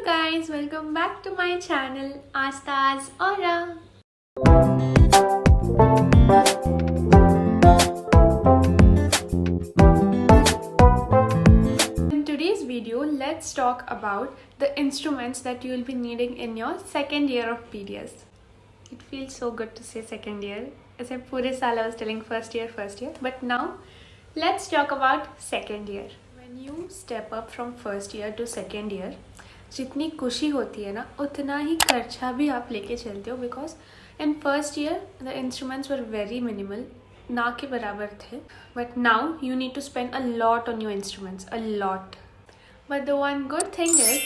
guys, welcome back to my channel Aasta's Aura. In today's video, let's talk about the instruments that you will be needing in your second year of PDS. It feels so good to say second year. As I pure saal I was telling first year, but now let's talk about second year. When you step up from first year to second year, जितनी खुशी होती है ना उतना ही खर्चा भी आप लेके चलते हो because in first year the instruments were very minimal ना के बराबर थे but now you need to spend a lot on your instruments a lot but the one good thing is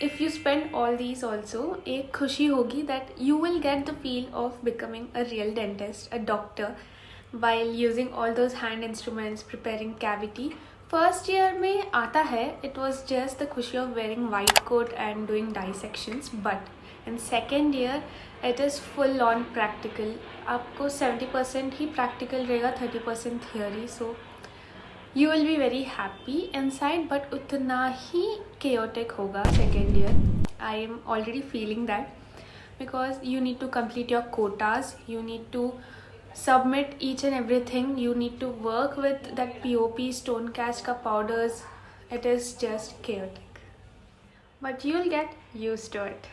if you spend all these also एक खुशी होगी that you will get the feel of becoming a real dentist a doctor while using all those hand instruments, preparing cavity. First year में आता है it was just the खुशी of wearing white coat and doing dissections but in second year it is full on practical आपको 70% ही practical रहेगा 30% theory so you will be very happy inside but उतना ही chaotic होगा second year I am already feeling that because you need to complete your quotas you need to submit each and everything you need to work with that POP stone cast ka powders it is just chaotic but you'll get used to it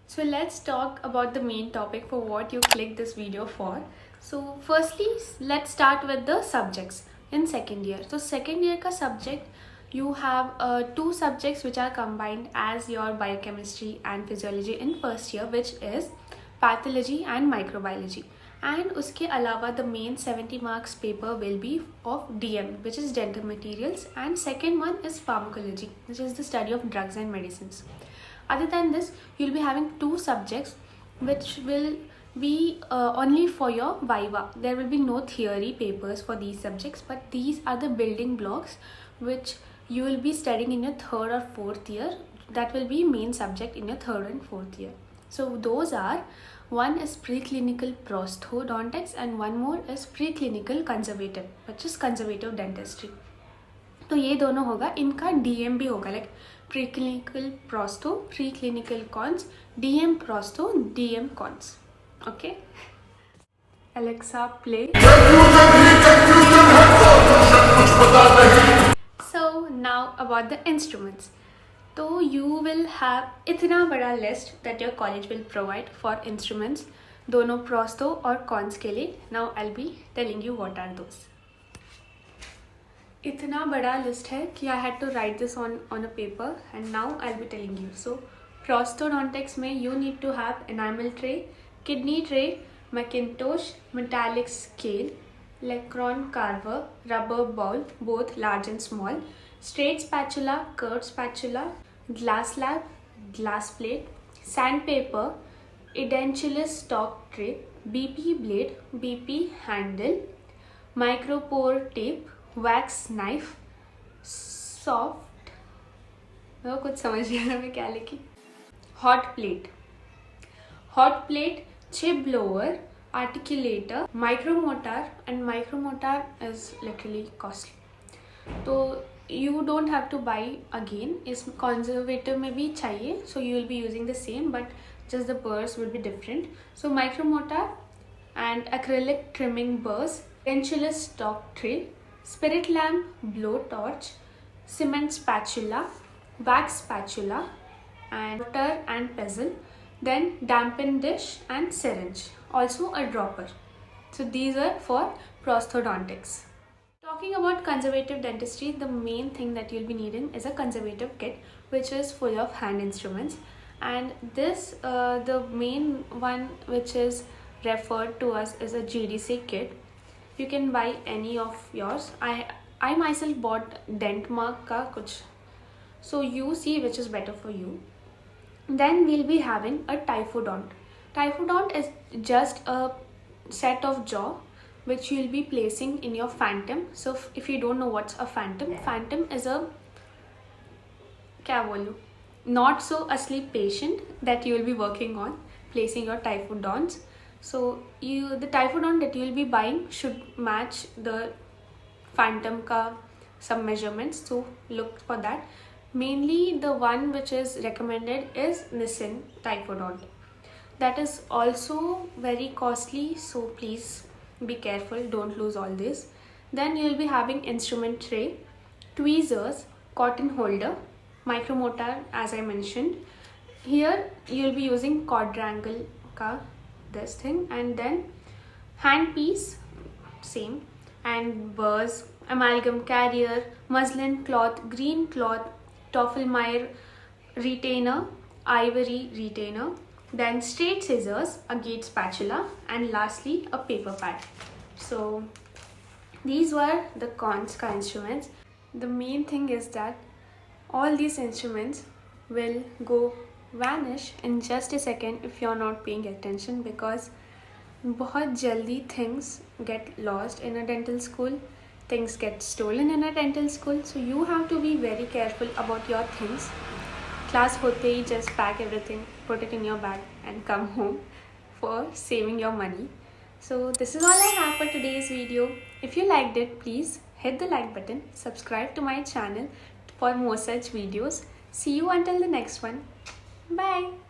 so let's talk about the main topic for what you clicked this video for so firstly let's start with the subjects in second year so second year ka subject you have two subjects which are combined as your biochemistry and physiology in first year which is pathology and microbiology and उसके अलावा the main 70 marks paper will be of DM which is dental materials and second one is pharmacology which is the study of drugs and medicines. Other than this you'll be having two subjects which will be only for your viva. There will be no theory papers for these subjects but these are the building blocks which you will be studying in your third or fourth year that will be main subject in your third and fourth year. So those are one is preclinical prosthodontics and one more is preclinical conservative which is conservative dentistry. तो ये दोनों होगा इनका DM भी होगा like preclinical prosto preclinical cons DM prosto DM cons okay Alexa play so now about the instruments तो you will have इतना बड़ा list that your college will provide for instruments दोनों प्रोस्तो और कॉन्स के लिए now I be telling you what are those इतना बड़ा list है कि I had to write this on a paper and now I be telling you so prosthodontics में you need to have enamel tray kidney tray McIntosh metallic scale lecron carver rubber bowl both large and small straight spatula, curved spatula, glass slab, glass plate, sandpaper, edentulous stock tray, BP blade, BP handle, micropore tape, wax knife, soft वो कुछ समझ नहीं आ रहा मैं क्या लिखी hot plate, chip blower, articulator, micromotor and micromotor is literally costly तो you don't have to buy again इस conservative में भी चाहिए so you will be using the same but just the burrs will be different so micromotor and acrylic trimming burrs edentulous stock tray spirit lamp blow torch cement spatula wax spatula and mortar and pestle then dampen dish and syringe also a dropper so these are for prosthodontics. Talking about conservative dentistry, the main thing that you'll be needing is a conservative kit which is full of hand instruments and this the main one which is referred to us is a GDC kit. You can buy any of yours. I myself bought Dentmark ka kuch so you see which is better for you. Then we'll be having a typhodont. Typhodont is just a set of jaw which you'll be placing in your phantom. So if you don't know what's a phantom is a क्या बोलूँ not so asleep patient that you will be working on placing your typhodonts. So the typhodont that you will be buying should match the phantom का some measurements so look for that. Mainly the one which is recommended is Nissin Typhodont. That is also very costly, so please be careful, don't lose all this. Then you will be having instrument tray, tweezers, cotton holder, micromotor as I mentioned. Here you will be using quadrangle ka this thing, and then handpiece, same, and burrs, amalgam carrier, muslin cloth, green cloth, Toffelmeyer retainer, ivory retainer, then straight scissors, a gate spatula, and lastly a paper pad. So these were the Konska instruments. The main thing is that all these instruments will go vanish in just a second if you're not paying attention, because बहुत जल्दी things get lost in a dental school, things get stolen in a dental school, so you have to be very careful about your things. Class hote hi just pack everything, put it in your bag and come home for saving your money. So this is all I have for today's video. If you liked it, please hit the like button, subscribe to my channel for more such videos. See you until the next one. Bye.